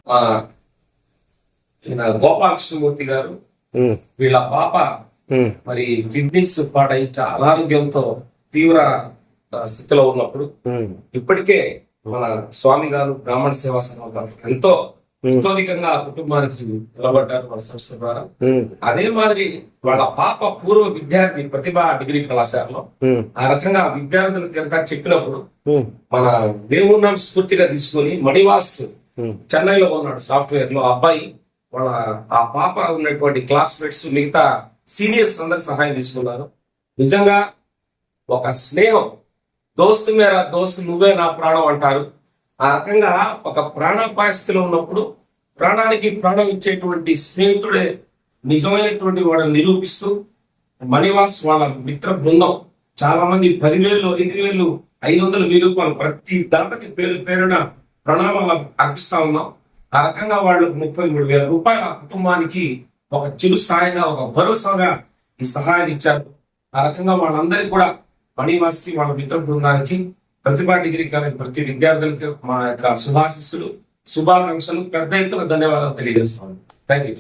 మా ఈయన గోపాలకృష్ణమూర్తి గారు వీళ్ళ పాప మరి కిడ్నీస్ పాడై చాలా అనారోగ్యంతో తీవ్ర స్థితిలో ఉన్నప్పుడు ఇప్పటికే మన స్వామి గారు బ్రాహ్మణ సేవా సంఘం తరఫున ఎంతో ఎంతోధికంగా ఆ కుటుంబానికి నిలబడ్డారు మన సంస్థ ద్వారా. అదే మాదిరి వాళ్ళ పాప పూర్వ విద్యార్థి ప్రతిభ డిగ్రీ కళాశాలలో ఆ రకంగా విద్యార్థులకు ఎంత చెప్పినప్పుడు మన దేవున్నాం స్ఫూర్తిగా తీసుకుని మణివాస్ చెన్నైలో ఉన్నాడు సాఫ్ట్వేర్ లో. అబ్బాయి వాళ్ళ ఆ పాప ఉన్నటువంటి క్లాస్మేట్స్ మిగతా సీనియర్స్ అందరి సహాయం తీసుకున్నారు. నిజంగా ఒక స్నేహం, దోస్తు మేరా దోస్తు నువ్వే నా ప్రాణం అంటారు. ఆ రకంగా ఒక ప్రాణాపాయ స్థితిలో ఉన్నప్పుడు ప్రాణానికి ప్రాణం ఇచ్చేటువంటి స్నేహితుడే నిజమైనటువంటి వాళ్ళని నిరూపిస్తూ మణివాస్ వాళ్ళ మిత్ర బృందం చాలా మంది 10,000, 5,000, 500, 1,000 రూపాయలు ప్రతి దంపతి పేరున ప్రణామాలు అర్పిస్తా ఉన్నాం. ఆ రకంగా వాళ్ళు 33,000 రూపాయల కుటుంబానికి ఒక చిరు సాయంగా, ఒక భరోసాగా ఈ సహాయాన్ని ఇచ్చారు. ఆ రకంగా వాళ్ళందరికీ కూడా మణివాస్ కి, వాళ్ళ మిత్ర బృందానికి, ప్రతిభా డిగ్రీ కాలేజ్ ప్రతి విద్యార్థులకి మా యొక్క శుభాకాంక్షలు, పెద్ద ఎత్తున ధన్యవాదాలు తెలియజేస్తాను. Thank you.